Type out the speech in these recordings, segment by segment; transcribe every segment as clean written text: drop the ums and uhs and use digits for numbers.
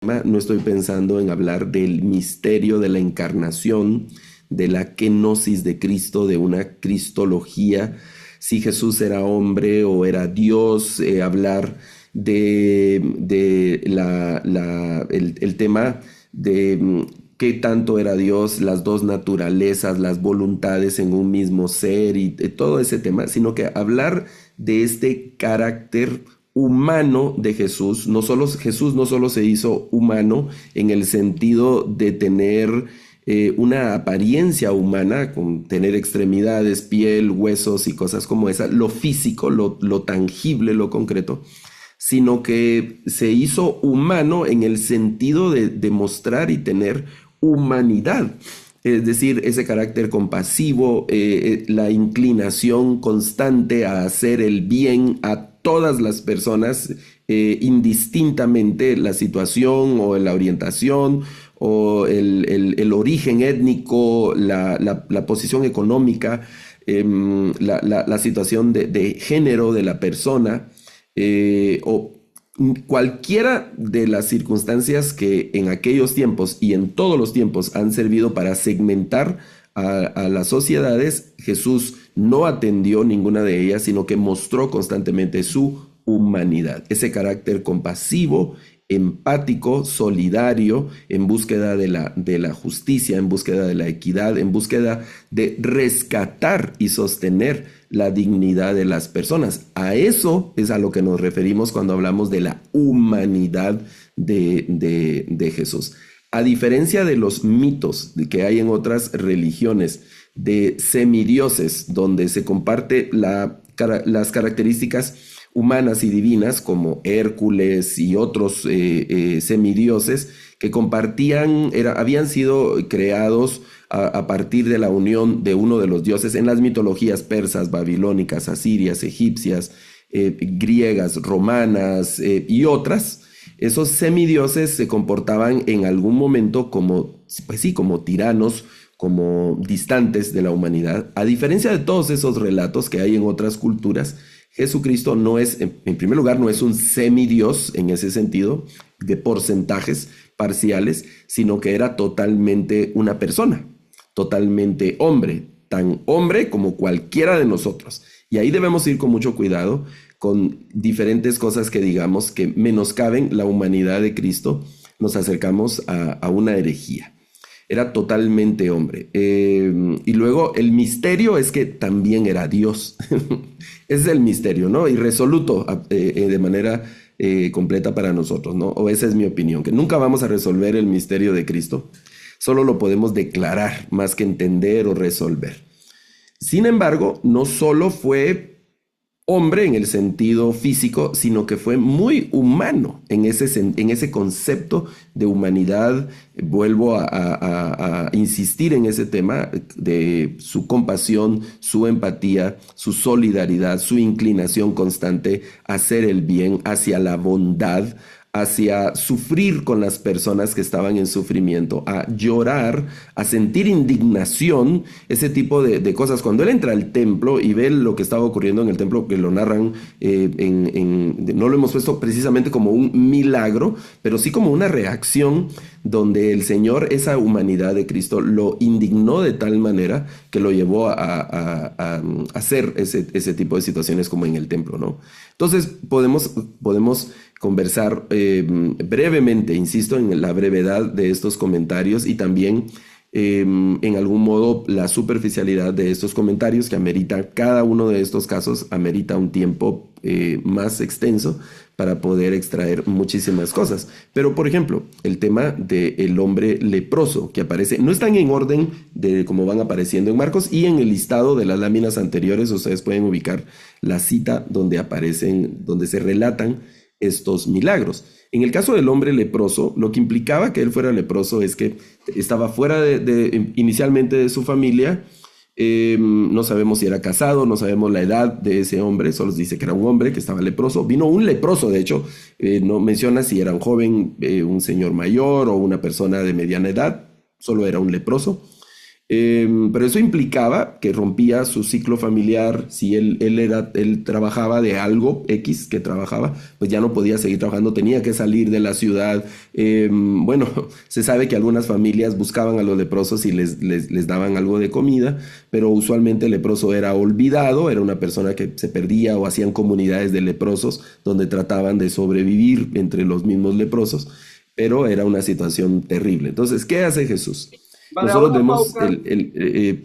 tema, no estoy pensando en hablar del misterio de la encarnación, de la kenosis de Cristo, de una cristología, si Jesús era hombre o era Dios, hablar el tema de qué tanto era Dios, las dos naturalezas, las voluntades en un mismo ser y todo ese tema, sino que hablar de este carácter humano de Jesús. Jesús no solo se hizo humano en el sentido de tener una apariencia humana, con tener extremidades, piel, huesos y cosas como esa, lo físico, lo tangible, lo concreto, sino que se hizo humano en el sentido de demostrar y tener humanidad. Es decir, ese carácter compasivo, la inclinación constante a hacer el bien a todas las personas, indistintamente la situación o la orientación o el origen étnico, la posición económica, la situación de género de la persona, o cualquiera de las circunstancias que en aquellos tiempos y en todos los tiempos han servido para segmentar a las sociedades. Jesús no atendió ninguna de ellas, sino que mostró constantemente su humanidad, ese carácter compasivo, empático, solidario, en búsqueda de la justicia, en búsqueda de la equidad, en búsqueda de rescatar y sostener la dignidad de las personas. A eso es a lo que nos referimos cuando hablamos de la humanidad de Jesús. A diferencia de los mitos que hay en otras religiones de semidioses, donde se comparte las características humanas y divinas, como Hércules y otros semidioses que habían sido creados a partir de la unión de uno de los dioses en las mitologías persas, babilónicas, asirias, egipcias, griegas, romanas y otras. Esos semidioses se comportaban en algún momento como tiranos, como distantes de la humanidad. A diferencia de todos esos relatos que hay en otras culturas, Jesucristo en primer lugar, no es un semidios en ese sentido, de porcentajes parciales, sino que era totalmente una persona, totalmente hombre, tan hombre como cualquiera de nosotros. Y ahí debemos ir con mucho cuidado con diferentes cosas que digamos que menoscaben la humanidad de Cristo. Nos acercamos a una herejía. Era totalmente hombre. Y luego el misterio es que también era Dios. Ese es el misterio, ¿no? Irresoluto de manera completa para nosotros, ¿no? O esa es mi opinión, que nunca vamos a resolver el misterio de Cristo. Solo lo podemos declarar más que entender o resolver. Sin embargo, no solo fue hombre en el sentido físico, sino que fue muy humano en ese concepto de humanidad. Vuelvo a insistir en ese tema de su compasión, su empatía, su solidaridad, su inclinación constante a hacer el bien, hacia la bondad, hacia sufrir con las personas que estaban en sufrimiento, a llorar, a sentir indignación, ese tipo de cosas. Cuando él entra al templo y ve lo que estaba ocurriendo en el templo, que lo narran, no lo hemos puesto precisamente como un milagro, pero sí como una reacción donde el Señor, esa humanidad de Cristo, lo indignó de tal manera que lo llevó a hacer ese tipo de situaciones como en el templo, ¿no? Entonces podemos conversar brevemente, insisto en la brevedad de estos comentarios y también en algún modo la superficialidad de estos comentarios, que amerita, cada uno de estos casos amerita un tiempo más extenso para poder extraer muchísimas cosas. Pero, por ejemplo, el tema del hombre leproso que aparece, no están en orden de cómo van apareciendo en Marcos, y en el listado de las láminas anteriores ustedes pueden ubicar la cita donde se relatan estos milagros. En el caso del hombre leproso, lo que implicaba que él fuera leproso es que estaba fuera inicialmente de su familia. No sabemos si era casado, no sabemos la edad de ese hombre, solo dice que era un hombre que estaba leproso. Vino un leproso, de hecho, no menciona si era un joven, un señor mayor o una persona de mediana edad, solo era un leproso. Pero eso implicaba que rompía su ciclo familiar. Si él trabajaba de algo X que trabajaba, pues ya no podía seguir trabajando, tenía que salir de la ciudad. Bueno, se sabe que algunas familias buscaban a los leprosos y les daban algo de comida, pero usualmente el leproso era olvidado, era una persona que se perdía, o hacían comunidades de leprosos donde trataban de sobrevivir entre los mismos leprosos, pero era una situación terrible. Entonces, ¿qué hace Jesús? Vale, Nosotros una vemos pausa,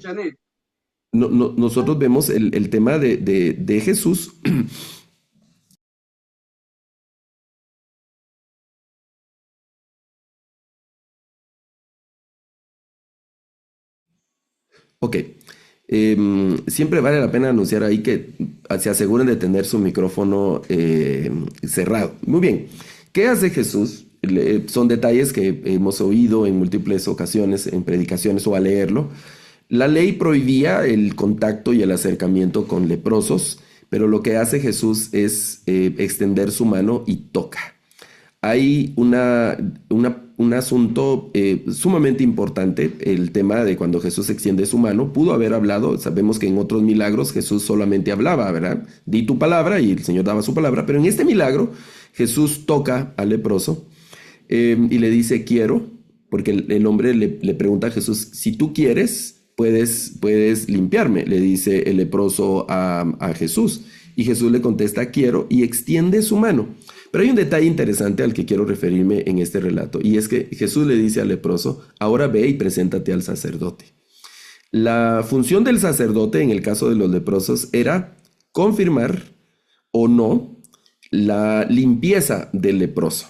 Janet. nosotros vemos el tema de Jesús. Ok. Siempre vale la pena anunciar ahí que se aseguren de tener su micrófono cerrado. Muy bien. ¿Qué hace Jesús? Son detalles que hemos oído en múltiples ocasiones, en predicaciones o al leerlo. La ley prohibía el contacto y el acercamiento con leprosos, pero lo que hace Jesús es extender su mano y toca. Hay un asunto sumamente importante, el tema de cuando Jesús extiende su mano. Pudo haber hablado, sabemos que en otros milagros Jesús solamente hablaba, ¿verdad? Di tu palabra y el Señor daba su palabra, pero en este milagro Jesús toca al leproso y le dice quiero, porque el hombre le pregunta a Jesús, si tú quieres, puedes limpiarme, le dice el leproso a Jesús. Y Jesús le contesta quiero y extiende su mano. Pero hay un detalle interesante al que quiero referirme en este relato, y es que Jesús le dice al leproso, ahora ve y preséntate al sacerdote. La función del sacerdote en el caso de los leprosos era confirmar o no la limpieza del leproso.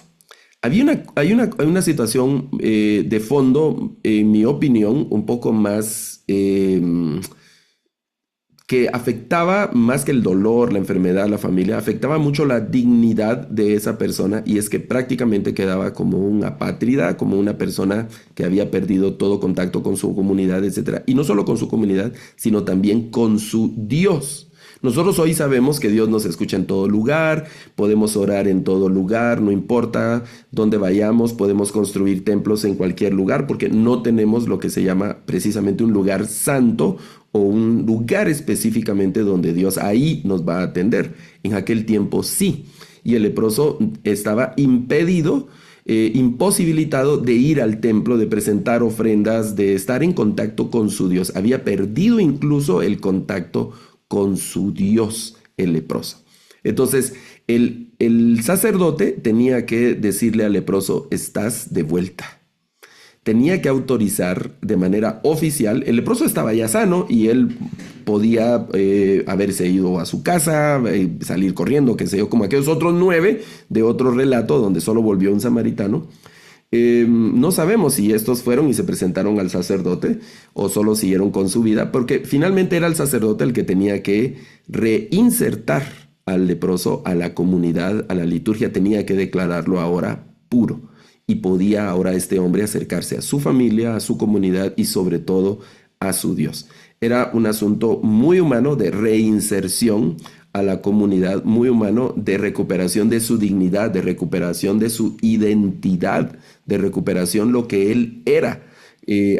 Hay una situación de fondo, en mi opinión, un poco más que afectaba más que el dolor, la enfermedad, la familia, afectaba mucho la dignidad de esa persona, y es que prácticamente quedaba como un apátrida, como una persona que había perdido todo contacto con su comunidad, etcétera. Y no solo con su comunidad, sino también con su Dios. Nosotros hoy sabemos que Dios nos escucha en todo lugar, podemos orar en todo lugar, no importa dónde vayamos, podemos construir templos en cualquier lugar, porque no tenemos lo que se llama precisamente un lugar santo o un lugar específicamente donde Dios ahí nos va a atender. En aquel tiempo sí, y el leproso estaba impedido, imposibilitado de ir al templo, de presentar ofrendas, de estar en contacto con su Dios. Había perdido incluso el contacto con su Dios, el leproso. Entonces, el sacerdote tenía que decirle al leproso, estás de vuelta. Tenía que autorizar de manera oficial. El leproso estaba ya sano y él podía haberse ido a su casa, salir corriendo, qué sé yo, como aquellos otros 9 de otro relato donde solo volvió un samaritano. No sabemos si estos fueron y se presentaron al sacerdote o solo siguieron con su vida, porque finalmente era el sacerdote el que tenía que reinsertar al leproso a la comunidad, a la liturgia, tenía que declararlo ahora puro. Y podía ahora este hombre acercarse a su familia, a su comunidad y sobre todo a su Dios. Era un asunto muy humano de reinserción a la comunidad, muy humano de recuperación de su dignidad, de recuperación de su identidad, de recuperación lo que él era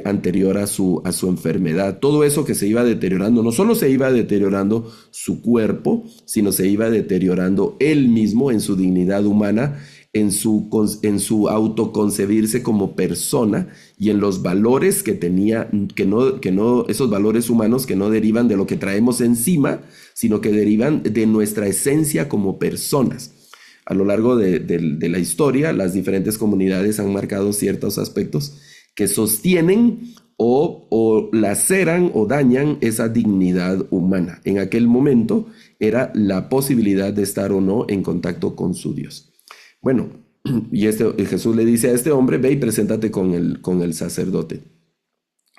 anterior a su enfermedad. Todo eso que se iba deteriorando, no solo se iba deteriorando su cuerpo, sino se iba deteriorando él mismo en su dignidad humana, en su autoconcebirse como persona y en los valores que tenía, que no, esos valores humanos que no derivan de lo que traemos encima, sino que derivan de nuestra esencia como personas. A lo largo de la historia, las diferentes comunidades han marcado ciertos aspectos que sostienen o laceran o dañan esa dignidad humana. En aquel momento era la posibilidad de estar o no en contacto con su Dios. Bueno, y Jesús le dice a este hombre, ve y preséntate con el sacerdote,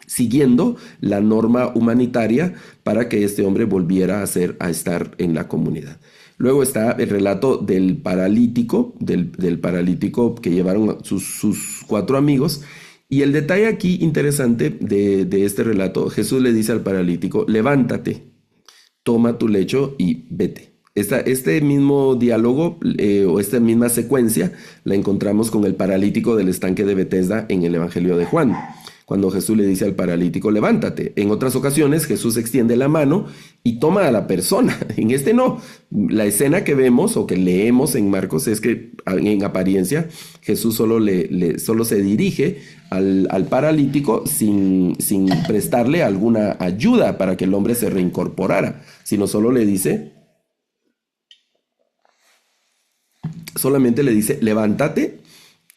siguiendo la norma humanitaria para que este hombre volviera a estar en la comunidad. Luego está el relato del paralítico, del paralítico que llevaron sus 4 amigos. Y el detalle aquí interesante de este relato, Jesús le dice al paralítico, levántate, toma tu lecho y vete. Este mismo diálogo o esta misma secuencia la encontramos con el paralítico del estanque de Betesda en el Evangelio de Juan. cuando Jesús le dice al paralítico, levántate. En otras ocasiones Jesús extiende la mano y toma a la persona. En este no. La escena que vemos o que leemos en Marcos es que en apariencia Jesús solo se dirige al paralítico sin prestarle alguna ayuda para que el hombre se reincorporara, sino solamente le dice, levántate.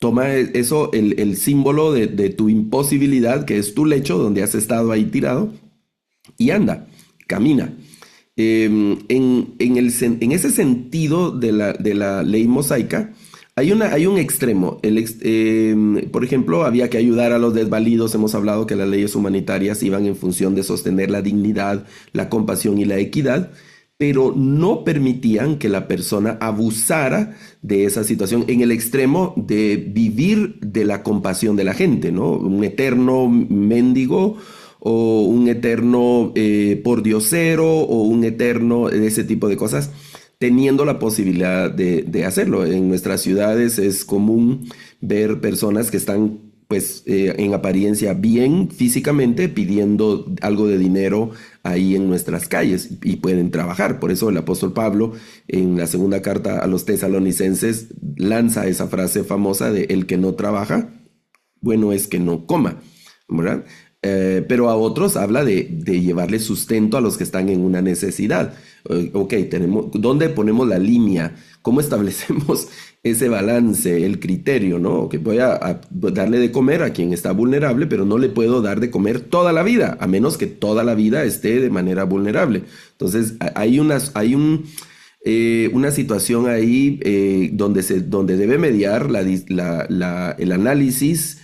Toma eso, el símbolo de tu imposibilidad, que es tu lecho donde has estado ahí tirado, y anda, camina. En ese sentido de la ley mosaica, hay un extremo. Por ejemplo, había que ayudar a los desvalidos. Hemos hablado que las leyes humanitarias iban en función de sostener la dignidad, la compasión y la equidad, pero no permitían que la persona abusara de esa situación en el extremo de vivir de la compasión de la gente, ¿no? Un eterno mendigo o un eterno pordiosero o un eterno de ese tipo de cosas, teniendo la posibilidad de hacerlo. En nuestras ciudades es común ver personas que están pues en apariencia bien físicamente pidiendo algo de dinero ahí en nuestras calles y pueden trabajar. Por eso el apóstol Pablo en la segunda carta a los tesalonicenses lanza esa frase famosa de el que no trabaja, bueno es que no coma, ¿verdad? Pero a otros habla de llevarle sustento a los que están en una necesidad. Ok, ¿dónde ponemos la línea? ¿Cómo establecemos ese balance, el criterio, ¿no? Que voy a darle de comer a quien está vulnerable, pero no le puedo dar de comer toda la vida, a menos que toda la vida esté de manera vulnerable. Entonces, hay una situación ahí donde debe mediar el análisis,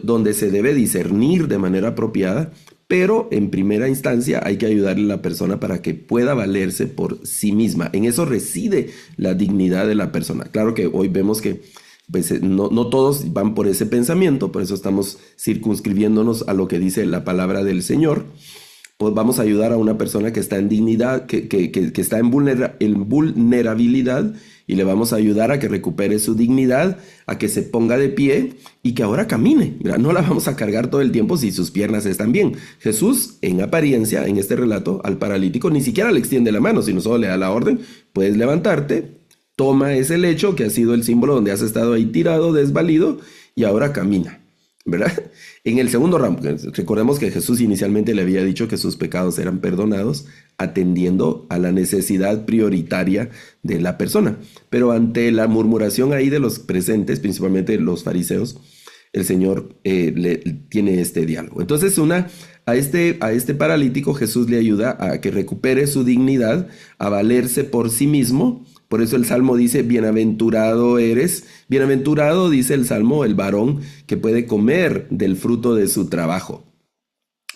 donde se debe discernir de manera apropiada, pero en primera instancia hay que ayudarle a la persona para que pueda valerse por sí misma. En eso reside la dignidad de la persona. Claro que hoy vemos que pues, no todos van por ese pensamiento, por eso estamos circunscribiéndonos a lo que dice la palabra del Señor. Pues vamos a ayudar a una persona que está en dignidad, que está en vulnerabilidad, y le vamos a ayudar a que recupere su dignidad, a que se ponga de pie y que ahora camine. Mira, no la vamos a cargar todo el tiempo si sus piernas están bien. Jesús, en apariencia, en este relato, al paralítico ni siquiera le extiende la mano, sino solo le da la orden, puedes levantarte, toma ese lecho que ha sido el símbolo donde has estado ahí tirado, desvalido, y ahora camina, ¿verdad? En el segundo ramo, recordemos que Jesús inicialmente le había dicho que sus pecados eran perdonados, atendiendo a la necesidad prioritaria de la persona. Pero ante la murmuración ahí de los presentes, principalmente los fariseos, el Señor tiene este diálogo. Entonces a este paralítico Jesús le ayuda a que recupere su dignidad, a valerse por sí mismo. Por eso el Salmo dice, bienaventurado eres. Bienaventurado, dice el Salmo, el varón que puede comer del fruto de su trabajo.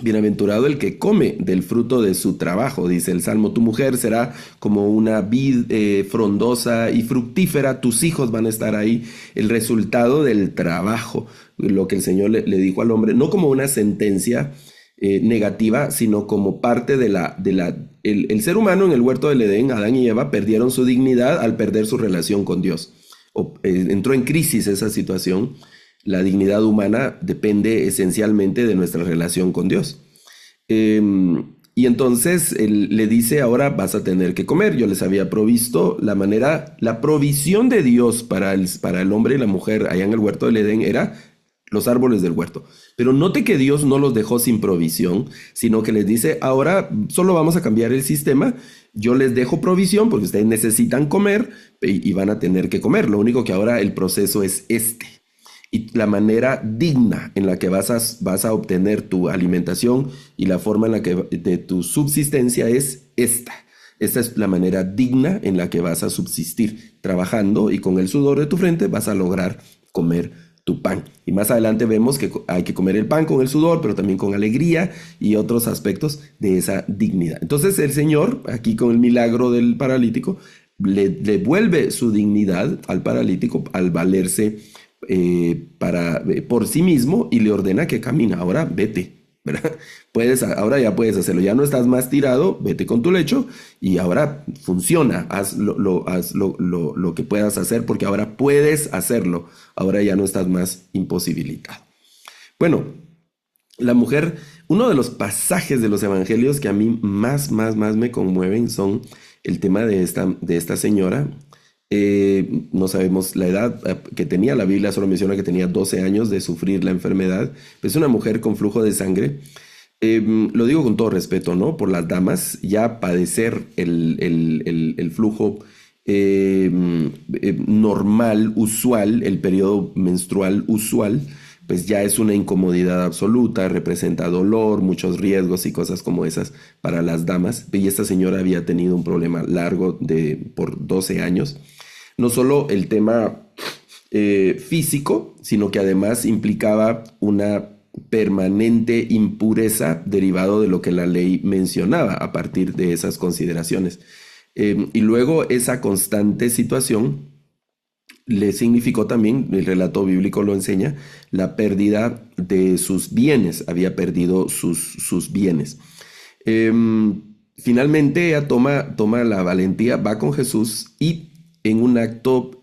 Bienaventurado el que come del fruto de su trabajo, dice el Salmo. Tu mujer será como una vid frondosa y fructífera, tus hijos van a estar ahí. El resultado del trabajo, lo que el Señor le dijo al hombre, no como una sentencia negativa, sino como parte el ser humano en el huerto del Edén, Adán y Eva, perdieron su dignidad al perder su relación con Dios. Entró en crisis esa situación. La dignidad humana depende esencialmente de nuestra relación con Dios. Y entonces él le dice, ahora vas a tener que comer. Yo les había provisto la provisión de Dios para el hombre y la mujer allá en el huerto del Edén era los árboles del huerto. Pero note que Dios no los dejó sin provisión, sino que les dice, ahora solo vamos a cambiar el sistema. Yo les dejo provisión porque ustedes necesitan comer y van a tener que comer. Lo único que ahora el proceso es este. Y la manera digna en la que vas a obtener tu alimentación y la forma en la que de tu subsistencia es esta. Esta es la manera digna en la que vas a subsistir. Trabajando y con el sudor de tu frente vas a lograr comer tu pan. Y más adelante vemos que hay que comer el pan con el sudor, pero también con alegría y otros aspectos de esa dignidad. Entonces el Señor, aquí con el milagro del paralítico, le devuelve su dignidad al paralítico al valerse por sí mismo y le ordena que camina. Ahora vete, ¿verdad? Ahora ya puedes hacerlo. Ya no estás más tirado, vete con tu lecho y ahora funciona. Haz lo que puedas hacer porque ahora puedes hacerlo. Ahora ya no estás más imposibilitado. Bueno, La mujer, uno de los pasajes de los evangelios que a mí más me conmueven son el tema de esta señora. No sabemos la edad que tenía, la Biblia solo menciona que tenía 12 años de sufrir la enfermedad. Es una mujer con flujo de sangre. Lo digo con todo respeto, ¿no? Por las damas, ya padecer el flujo normal, usual, el periodo menstrual usual, pues ya es una incomodidad absoluta, representa dolor, muchos riesgos y cosas como esas para las damas. Y esta señora había tenido un problema largo por 12 años. No solo el tema físico, sino que además implicaba una permanente impureza derivado de lo que la ley mencionaba a partir de esas consideraciones. Y luego esa constante situación le significó también, el relato bíblico lo enseña, la pérdida de sus bienes, había perdido sus bienes. Finalmente ella toma la valentía, va con Jesús y en un acto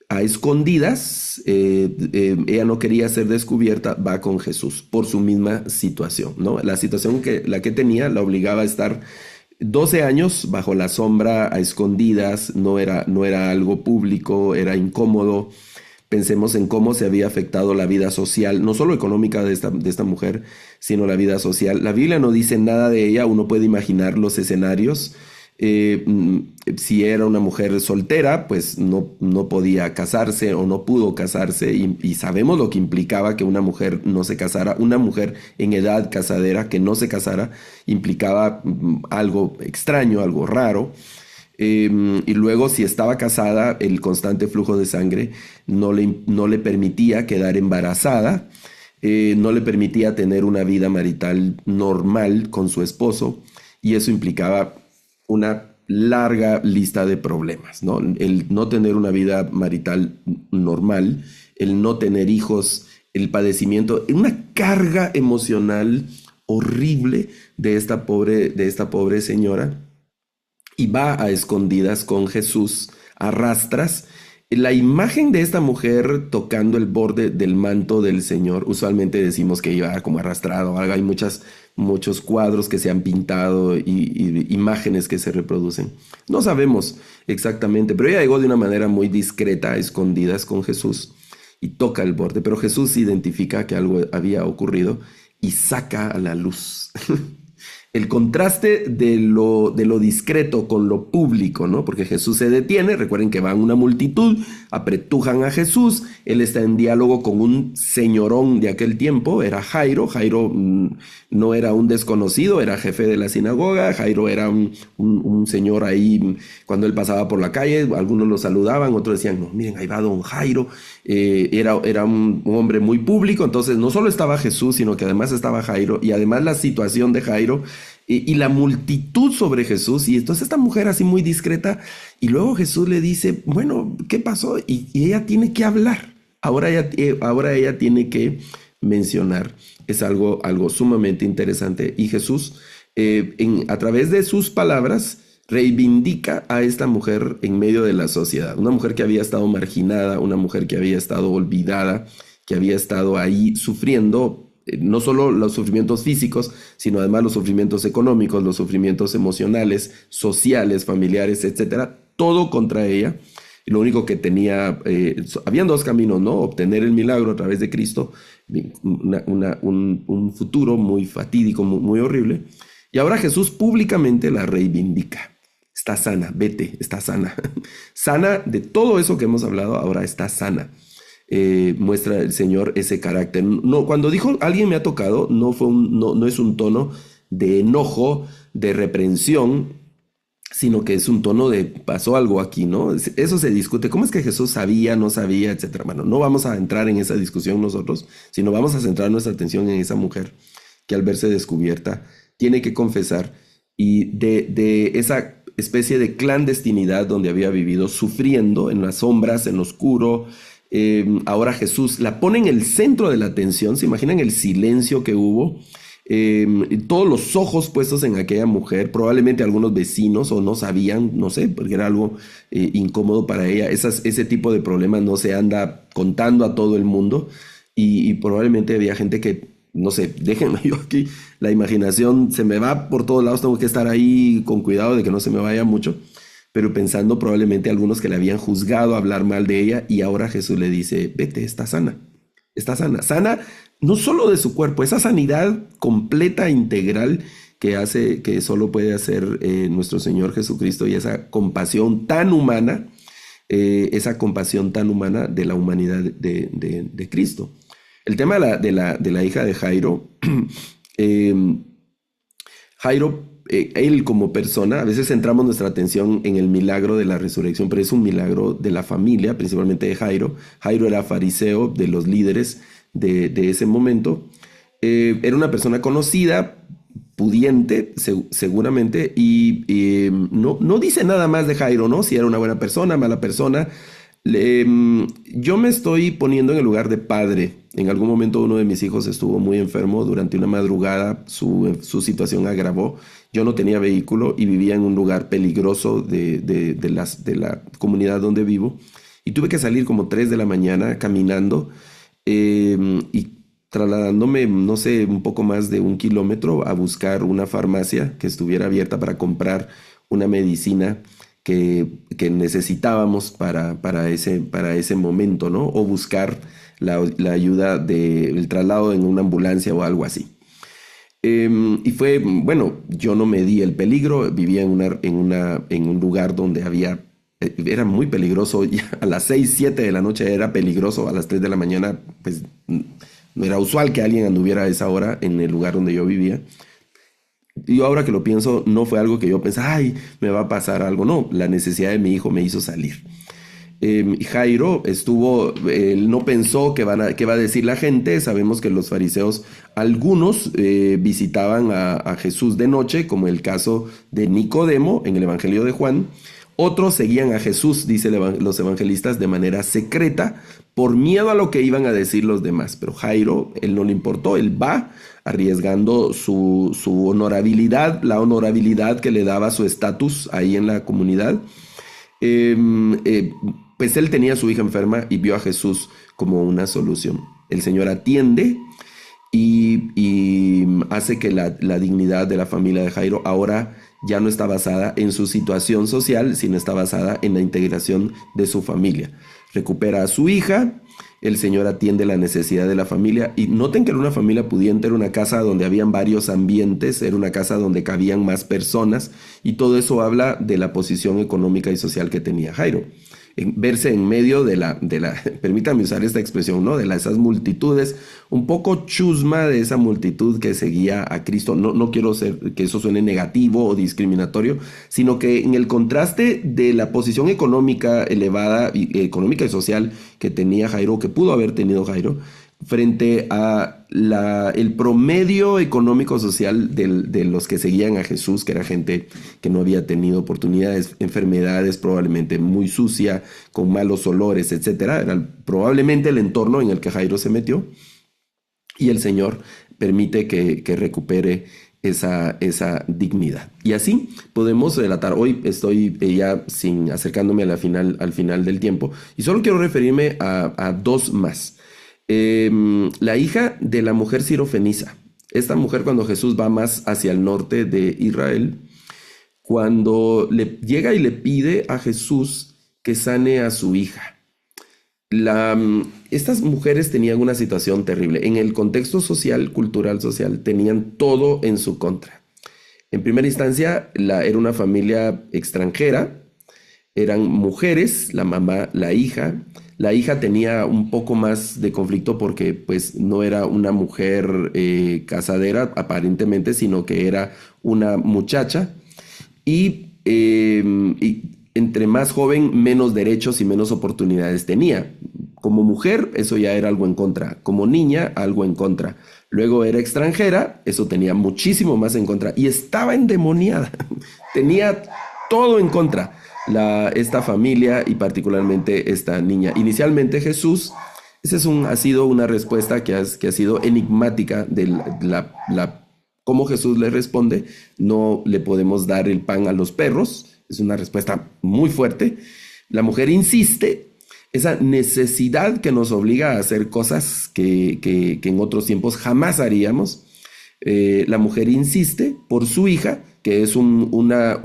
a escondidas, ella no quería ser descubierta, va con Jesús por su misma situación, ¿no? La situación la que tenía la obligaba a estar 12 años bajo la sombra, a escondidas, no era algo público, era incómodo. Pensemos en cómo se había afectado la vida social, no solo económica de esta mujer, sino la vida social. La Biblia no dice nada de ella, uno puede imaginar los escenarios. Si era una mujer soltera, pues no podía casarse o no pudo casarse y sabemos lo que implicaba que una mujer no se casara. Una mujer en edad casadera que no se casara implicaba algo extraño, algo raro. Y luego si estaba casada, el constante flujo de sangre no le permitía quedar embarazada, no le permitía tener una vida marital normal con su esposo y eso implicaba una larga lista de problemas, ¿no? El no tener una vida marital normal, el no tener hijos, el padecimiento, una carga emocional horrible de esta pobre señora, y va a escondidas con Jesús, a rastras. La imagen de esta mujer tocando el borde del manto del Señor, usualmente decimos que iba como arrastrado, hay muchos cuadros que se han pintado y imágenes que se reproducen. No sabemos exactamente, pero ella llegó de una manera muy discreta, a escondidas con Jesús, y toca el borde, pero Jesús identifica que algo había ocurrido y saca a la luz. El contraste de lo discreto con lo público, ¿no? Porque Jesús se detiene, recuerden que van una multitud, apretujan a Jesús, él está en diálogo con un señorón de aquel tiempo, era Jairo. Jairo no era un desconocido, era jefe de la sinagoga. Jairo era un señor ahí, cuando él pasaba por la calle, algunos lo saludaban, otros decían, no, miren, ahí va don Jairo. Era un hombre muy público, entonces no solo estaba Jesús, sino que además estaba Jairo, y además la situación de Jairo y la multitud sobre Jesús, y entonces esta mujer así muy discreta, y luego Jesús le dice, bueno, ¿qué pasó? Y ella tiene que hablar, ahora ella tiene que mencionar, es algo sumamente interesante, y Jesús a través de sus palabras reivindica a esta mujer en medio de la sociedad, una mujer que había estado marginada, una mujer que había estado olvidada, que había estado ahí sufriendo no solo los sufrimientos físicos, sino además los sufrimientos económicos, los sufrimientos emocionales, sociales, familiares, etcétera, todo contra ella. Y lo único que tenía, habían dos caminos, ¿no? Obtener el milagro a través de Cristo, un futuro muy fatídico, muy horrible. Y ahora Jesús públicamente la reivindica. Está sana, vete, está sana. Sana de todo eso que hemos hablado, ahora está sana. Muestra el Señor ese carácter. No, cuando dijo alguien me ha tocado, no es un tono de enojo, de reprensión, sino que es un tono de pasó algo aquí, ¿no? Eso se discute. ¿Cómo es que Jesús sabía, no sabía, etcétera? Bueno, no vamos a entrar en esa discusión nosotros, sino vamos a centrar nuestra atención en esa mujer que al verse descubierta tiene que confesar y de esa especie de clandestinidad donde había vivido, sufriendo en las sombras, en lo oscuro. Ahora Jesús la pone en el centro de la atención. ¿Se imaginan el silencio que hubo? Todos los ojos puestos en aquella mujer, probablemente algunos vecinos o no sabían, no sé, porque era algo incómodo para ella. Ese tipo de problemas no se anda contando a todo el mundo, y probablemente había gente que, no sé, déjenme yo aquí, la imaginación se me va por todos lados, tengo que estar ahí con cuidado de que no se me vaya mucho, pero pensando probablemente algunos que le habían juzgado hablar mal de ella y ahora Jesús le dice, vete, está sana, sana no solo de su cuerpo, esa sanidad completa, integral que hace, que solo puede hacer nuestro Señor Jesucristo y esa compasión tan humana, de la humanidad de Cristo. El tema de la hija de Jairo, eh, Jairo, él como persona, a veces centramos nuestra atención en el milagro de la resurrección, pero es un milagro de la familia, principalmente de Jairo. Jairo era fariseo, de los líderes de ese momento. Era una persona conocida, pudiente, seguramente, y no dice nada más de Jairo, ¿no? Si era una buena persona, mala persona. Yo me estoy poniendo en el lugar de padre. En algún momento uno de mis hijos estuvo muy enfermo durante una madrugada, su situación agravó. Yo no tenía vehículo y vivía en un lugar peligroso de la comunidad donde vivo. Y tuve que salir como 3 de la mañana caminando y trasladándome, no sé, un poco más de 1 kilómetro a buscar una farmacia que estuviera abierta para comprar una medicina que necesitábamos para ese momento, ¿no? O buscar la ayuda del traslado en una ambulancia o algo así. Y fue, bueno, yo no medí el peligro, vivía en un lugar donde era muy peligroso, ya a las 6, 7 de la noche era peligroso, a las 3 de la mañana, pues no era usual que alguien anduviera a esa hora en el lugar donde yo vivía. Yo ahora que lo pienso, no fue algo que yo pensé, ay, me va a pasar algo. No, la necesidad de mi hijo me hizo salir. Jairo él no pensó qué va a decir la gente. Sabemos que los fariseos, algunos visitaban a Jesús de noche, como el caso de Nicodemo en el Evangelio de Juan. Otros seguían a Jesús, dice los evangelistas, de manera secreta, por miedo a lo que iban a decir los demás. Pero Jairo, él no le importó, él va arriesgando su honorabilidad, la honorabilidad que le daba su estatus ahí en la comunidad. Eh, eh, pues él tenía a su hija enferma y vio a Jesús como una solución. El Señor atiende y hace que la dignidad de la familia de Jairo ahora ya no está basada en su situación social, sino está basada en la integración de su familia. Recupera a su hija, el Señor atiende la necesidad de la familia y noten que era una familia pudiente, era una casa donde habían varios ambientes, era una casa donde cabían más personas y todo eso habla de la posición económica y social que tenía Jairo. Verse en medio permítanme usar esta expresión, ¿no? Esas multitudes, un poco chusma de esa multitud que seguía a Cristo. No quiero que eso suene negativo o discriminatorio, sino que en el contraste de la posición económica elevada, económica y social que tenía Jairo, que pudo haber tenido Jairo, frente a el promedio económico social de los que seguían a Jesús, que era gente que no había tenido oportunidades, enfermedades, probablemente muy sucia, con malos olores, etcétera. Era probablemente el entorno en el que Jairo se metió y el Señor permite que recupere esa dignidad. Y así podemos relatar. Hoy estoy ya acercándome al final del tiempo y solo quiero referirme a dos más. La hija de la mujer sirofenisa. Esta mujer, cuando Jesús va más hacia el norte de Israel, cuando llega y le pide a Jesús que sane a su hija. Estas mujeres tenían una situación terrible. En el contexto social, cultural, social, tenían todo en su contra. En primera instancia, era una familia extranjera, eran mujeres, la mamá, la hija. La hija tenía un poco más de conflicto porque pues no era una mujer casadera aparentemente, sino que era una muchacha y entre más joven, menos derechos y menos oportunidades tenía. Como mujer, eso ya era algo en contra. Como niña, algo en contra. Luego era extranjera, eso tenía muchísimo más en contra. Y estaba endemoniada. Tenía todo en contra. Esta familia y particularmente esta niña. Inicialmente Jesús, ha sido una respuesta que ha sido enigmática de cómo Jesús le responde. No le podemos dar el pan a los perros. Es una respuesta muy fuerte. La mujer insiste. esa necesidad que nos obliga a hacer cosas que en otros tiempos jamás haríamos. La mujer insiste por su hija, que es una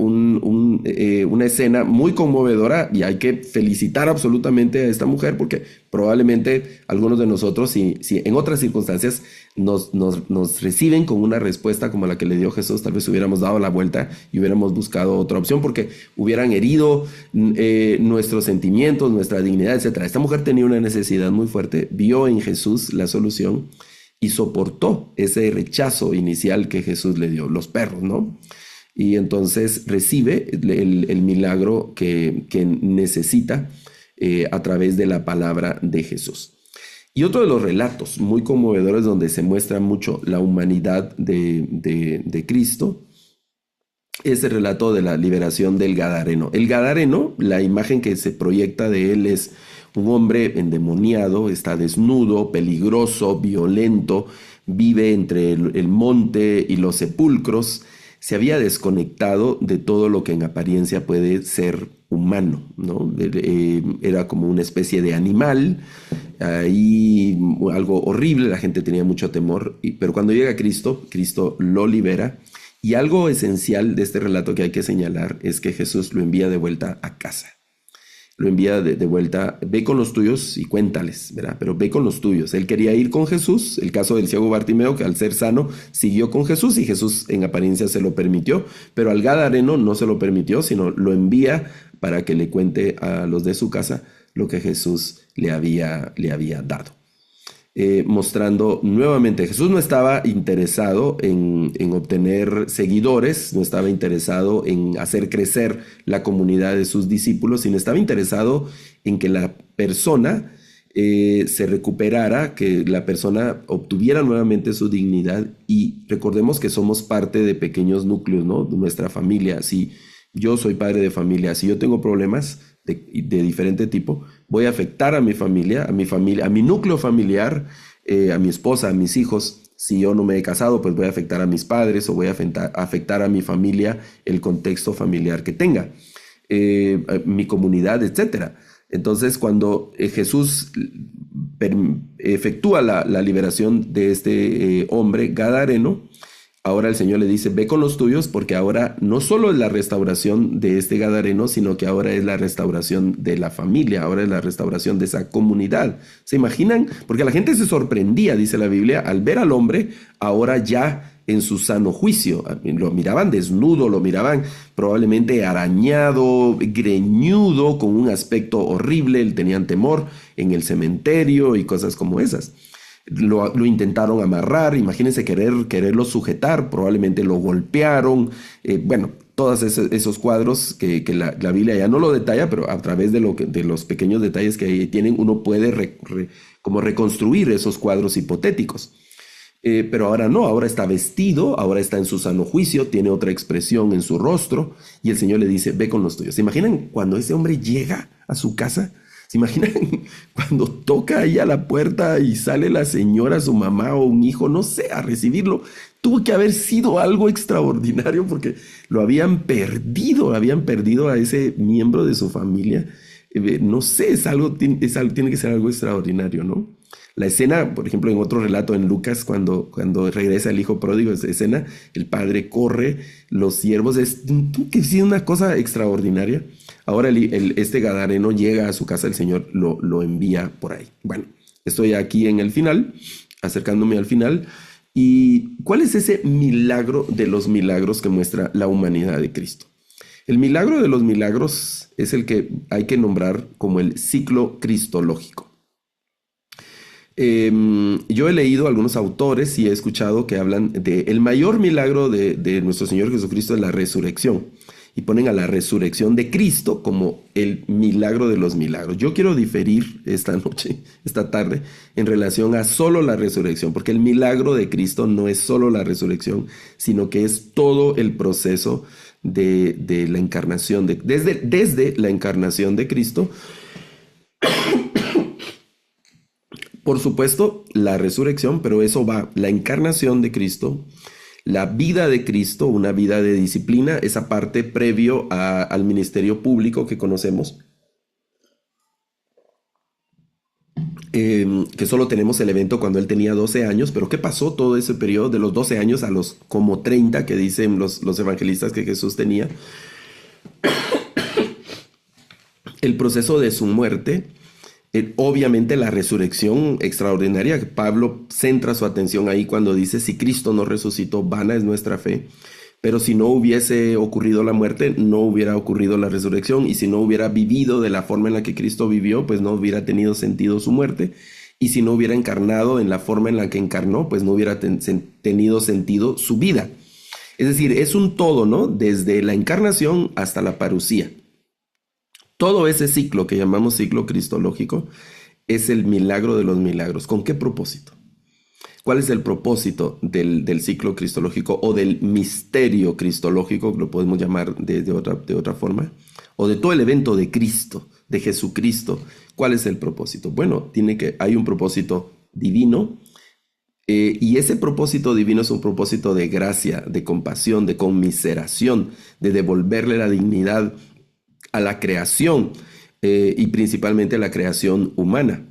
escena muy conmovedora, y hay que felicitar absolutamente a esta mujer, porque probablemente algunos de nosotros, si en otras circunstancias nos reciben con una respuesta como la que le dio Jesús, tal vez hubiéramos dado la vuelta y hubiéramos buscado otra opción, porque hubieran herido nuestros sentimientos, nuestra dignidad, etc. Esta mujer tenía una necesidad muy fuerte, vio en Jesús la solución y soportó ese rechazo inicial que Jesús le dio, los perros, ¿no? Y entonces recibe el milagro que necesita a través de la palabra de Jesús. Y otro de los relatos muy conmovedores donde se muestra mucho la humanidad de Cristo es el relato de la liberación del Gadareno. El Gadareno, la imagen que se proyecta de él es un hombre endemoniado, está desnudo, peligroso, violento, vive entre el monte y los sepulcros. Se había desconectado de todo lo que en apariencia puede ser humano, ¿no? Era como una especie de animal, ahí algo horrible, la gente tenía mucho temor, pero cuando llega Cristo, Cristo lo libera. Y algo esencial de este relato que hay que señalar es que Jesús lo envía de vuelta a casa. Lo envía de vuelta, ve con los tuyos y cuéntales, ¿verdad? Pero ve con los tuyos. Él quería ir con Jesús, el caso del ciego Bartimeo, que al ser sano siguió con Jesús y Jesús en apariencia se lo permitió, pero al Gadareno no se lo permitió, sino lo envía para que le cuente a los de su casa lo que Jesús le había dado. Mostrando nuevamente, Jesús no estaba interesado en obtener seguidores, no estaba interesado en hacer crecer la comunidad de sus discípulos, sino estaba interesado en que la persona se recuperara, que la persona obtuviera nuevamente su dignidad. Y recordemos que somos parte de pequeños núcleos, ¿no? De nuestra familia. Si yo soy padre de familia, si yo tengo problemas de diferente tipo, voy a afectar a mi familia, a mi núcleo familiar, a mi esposa, a mis hijos. Si yo no me he casado, pues voy a afectar a mis padres o voy a afectar a mi familia, el contexto familiar que tenga, a mi comunidad, etcétera. Entonces, cuando Jesús efectúa la liberación de este hombre gadareno, ahora el Señor le dice, ve con los tuyos, porque ahora no solo es la restauración de este gadareno, sino que ahora es la restauración de la familia, ahora es la restauración de esa comunidad. ¿Se imaginan? Porque la gente se sorprendía, dice la Biblia, al ver al hombre ahora ya en su sano juicio. Lo miraban desnudo, lo miraban probablemente arañado, greñudo, con un aspecto horrible, tenían temor en el cementerio y cosas como esas. Lo intentaron amarrar, imagínense quererlo sujetar, probablemente lo golpearon, bueno, todos esos cuadros que la Biblia ya no lo detalla, pero a través de los pequeños detalles que ahí tienen, uno puede como reconstruir esos cuadros hipotéticos. Pero ahora no, ahora está vestido, ahora está en su sano juicio, tiene otra expresión en su rostro, y el Señor le dice, ve con los tuyos. ¿Se imaginan cuando ese hombre llega a su casa? ¿Se imaginan cuando toca ahí a la puerta y sale la señora, su mamá o un hijo, no sé, a recibirlo? Tuvo que haber sido algo extraordinario porque lo habían perdido a ese miembro de su familia. No sé, tiene que ser algo extraordinario, ¿no? La escena, por ejemplo, en otro relato en Lucas, cuando regresa el hijo pródigo, esa escena, el padre corre, los siervos, es una cosa extraordinaria. Ahora este gadareno llega a su casa, el Señor lo envía por ahí. Bueno, estoy aquí en el final, acercándome al final. ¿Y cuál es ese milagro de los milagros que muestra la humanidad de Cristo? El milagro de los milagros es el que hay que nombrar como el ciclo cristológico. Yo he leído algunos autores y he escuchado que hablan de el mayor milagro de nuestro Señor Jesucristo es la resurrección, y ponen a la resurrección de Cristo como el milagro de los milagros. Yo quiero diferir esta tarde, en relación a solo la resurrección, porque el milagro de Cristo no es solo la resurrección, sino que es todo el proceso de la encarnación, desde la encarnación de Cristo. Por supuesto, la resurrección, pero eso va, la encarnación de Cristo, la vida de Cristo, una vida de disciplina, esa parte previo al ministerio público que conocemos. que solo tenemos el evento cuando él tenía 12 años, pero ¿qué pasó todo ese periodo de los 12 años a los como 30 que dicen los evangelistas que Jesús tenía? El proceso de su muerte, obviamente la resurrección extraordinaria, que Pablo centra su atención ahí cuando dice, si Cristo no resucitó, vana es nuestra fe. Pero si no hubiese ocurrido la muerte, no hubiera ocurrido la resurrección. Y si no hubiera vivido de la forma en la que Cristo vivió, pues no hubiera tenido sentido su muerte. Y si no hubiera encarnado en la forma en la que encarnó, pues no hubiera tenido sentido su vida. Es decir, es un todo, ¿no? Desde la encarnación hasta la parusía. Todo ese ciclo que llamamos ciclo cristológico es el milagro de los milagros. ¿Con qué propósito? ¿Cuál es el propósito del ciclo cristológico o del misterio cristológico, lo podemos llamar de otra forma? O de todo el evento de Cristo, de Jesucristo. ¿Cuál es el propósito? Bueno, hay un propósito divino, y ese propósito divino es un propósito de gracia, de compasión, de conmiseración, de devolverle la dignidad a la creación, y principalmente a la creación humana.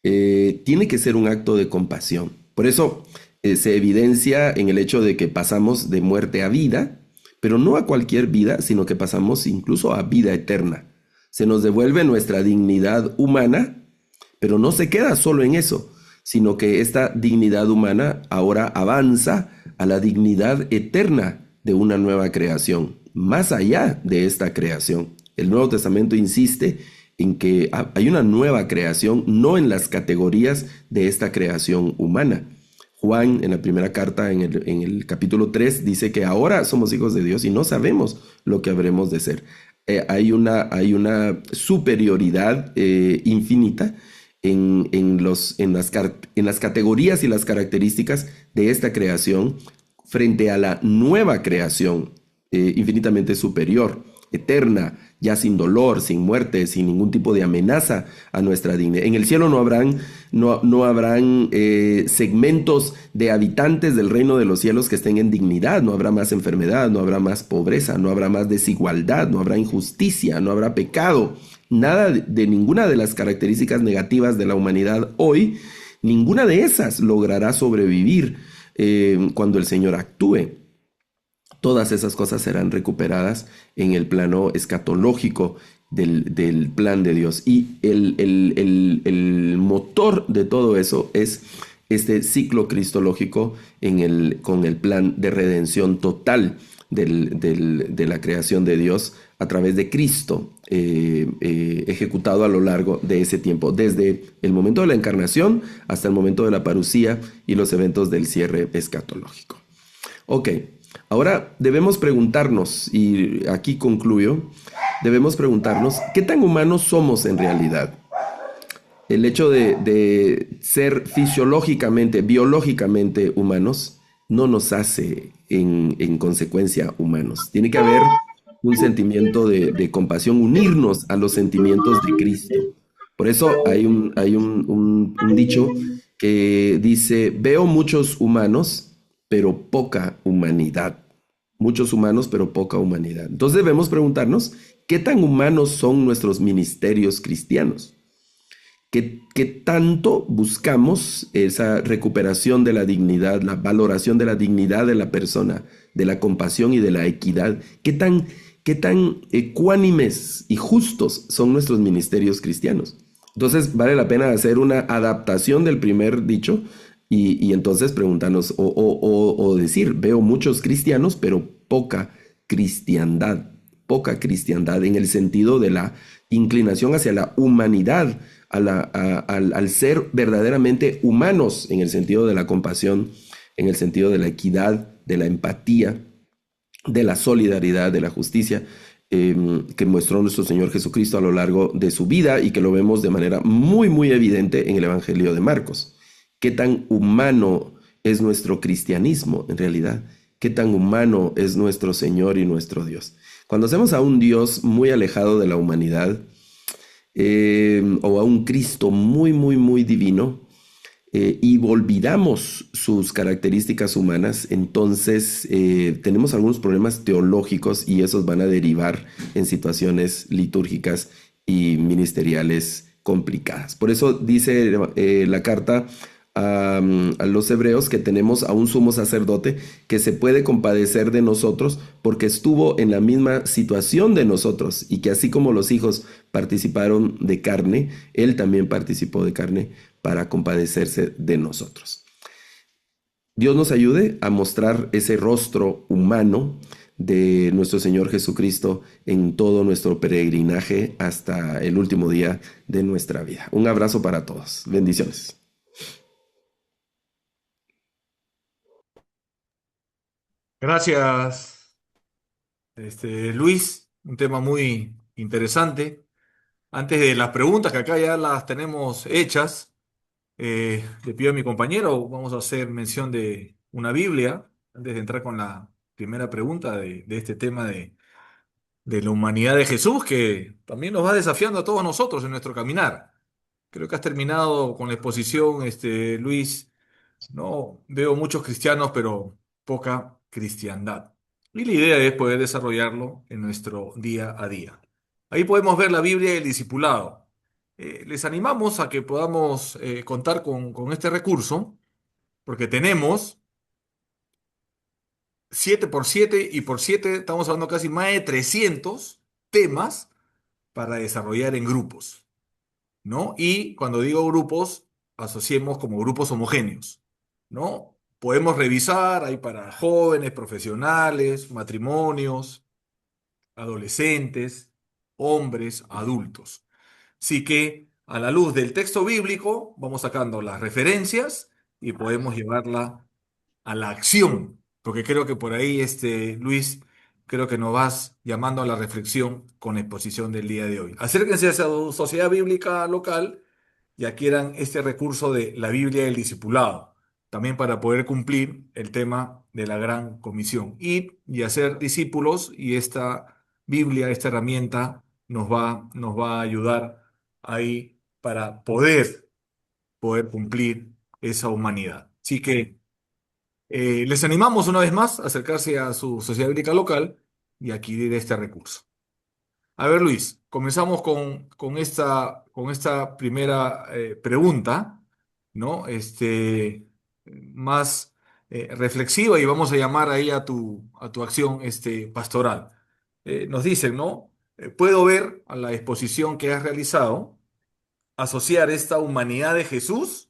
Tiene que ser un acto de compasión. Por eso se evidencia en el hecho de que pasamos de muerte a vida, pero no a cualquier vida, sino que pasamos incluso a vida eterna. Se nos devuelve nuestra dignidad humana, pero no se queda solo en eso, sino que esta dignidad humana ahora avanza a la dignidad eterna de una nueva creación, más allá de esta creación. El Nuevo Testamento insiste en que hay una nueva creación, no en las categorías de esta creación humana. Juan, en la primera carta, en el capítulo 3, dice que ahora somos hijos de Dios y no sabemos lo que habremos de ser. Hay una superioridad infinita en las categorías y las características de esta creación frente a la nueva creación, infinitamente superior, eterna, ya sin dolor, sin muerte, sin ningún tipo de amenaza a nuestra dignidad. En el cielo no habrán segmentos de habitantes del reino de los cielos que estén en dignidad. No habrá más enfermedad, no habrá más pobreza, no habrá más desigualdad, no habrá injusticia, no habrá pecado. Nada de ninguna de las características negativas de la humanidad hoy, ninguna de esas logrará sobrevivir cuando el Señor actúe. Todas esas cosas serán recuperadas en el plano escatológico del plan de Dios. Y el motor de todo eso es este ciclo cristológico con el plan de redención total de la creación de Dios a través de Cristo, ejecutado a lo largo de ese tiempo, desde el momento de la encarnación hasta el momento de la parusía y los eventos del cierre escatológico. Ok. Ahora debemos preguntarnos, y aquí concluyo, debemos preguntarnos ¿qué tan humanos somos en realidad? El hecho de ser fisiológicamente, biológicamente humanos no nos hace en consecuencia humanos. Tiene que haber un sentimiento de compasión, unirnos a los sentimientos de Cristo. Por eso hay un dicho que dice, veo muchos humanos, pero poca humanidad. Muchos humanos, pero poca humanidad. Entonces debemos preguntarnos, ¿qué tan humanos son nuestros ministerios cristianos? ¿Qué tanto buscamos esa recuperación de la dignidad, la valoración de la dignidad de la persona, de la compasión y de la equidad? ¿Qué tan ecuánimes y justos son nuestros ministerios cristianos? Entonces vale la pena hacer una adaptación del primer dicho, y entonces preguntarnos o decir, veo muchos cristianos, pero poca cristiandad en el sentido de la inclinación hacia la humanidad, al ser verdaderamente humanos, en el sentido de la compasión, en el sentido de la equidad, de la empatía, de la solidaridad, de la justicia, que mostró nuestro Señor Jesucristo a lo largo de su vida y que lo vemos de manera muy, muy evidente en el Evangelio de Marcos. ¿Qué tan humano es nuestro cristianismo en realidad? ¿Qué tan humano es nuestro Señor y nuestro Dios? Cuando hacemos a un Dios muy alejado de la humanidad, o a un Cristo muy, muy, muy divino, y olvidamos sus características humanas, entonces tenemos algunos problemas teológicos y esos van a derivar en situaciones litúrgicas y ministeriales complicadas. Por eso dice la carta a los hebreos que tenemos a un sumo sacerdote que se puede compadecer de nosotros porque estuvo en la misma situación de nosotros y que así como los hijos participaron de carne, él también participó de carne para compadecerse de nosotros. Dios nos ayude a mostrar ese rostro humano de nuestro Señor Jesucristo en todo nuestro peregrinaje hasta el último día de nuestra vida. Un abrazo para todos. Bendiciones. Gracias, Luis. Un tema muy interesante. Antes de las preguntas, que acá ya las tenemos hechas, le pido a mi compañero, vamos a hacer mención de una Biblia, antes de entrar con la primera pregunta de este tema de la humanidad de Jesús, que también nos va desafiando a todos nosotros en nuestro caminar. Creo que has terminado con la exposición, Luis. No veo muchos cristianos, pero poca cristiandad. Y la idea es poder desarrollarlo en nuestro día a día. Ahí podemos ver la Biblia y el discipulado. Les animamos a que podamos contar con este recurso, porque tenemos 7 por 7 y por 7 estamos hablando casi más de 300 temas para desarrollar en grupos, ¿no? Y cuando digo grupos, asociemos como grupos homogéneos, ¿no? Podemos revisar, hay para jóvenes, profesionales, matrimonios, adolescentes, hombres, adultos. Así que a la luz del texto bíblico vamos sacando las referencias y podemos llevarla a la acción, porque creo que por ahí, Luis, creo que nos vas llamando a la reflexión con la exposición del día de hoy. Acérquense a su sociedad bíblica local y adquieran este recurso de la Biblia del discipulado, también para poder cumplir el tema de la gran comisión. Ir y hacer discípulos, y esta Biblia, esta herramienta, nos va a ayudar ahí para poder cumplir esa humanidad. Así que les animamos una vez más a acercarse a su sociedad bíblica local y adquirir este recurso. A ver, Luis, comenzamos con esta primera pregunta, ¿no? Más reflexiva, y vamos a llamar ahí a tu acción pastoral. Nos dicen, ¿no? Puedo ver a la exposición que has realizado asociar esta humanidad de Jesús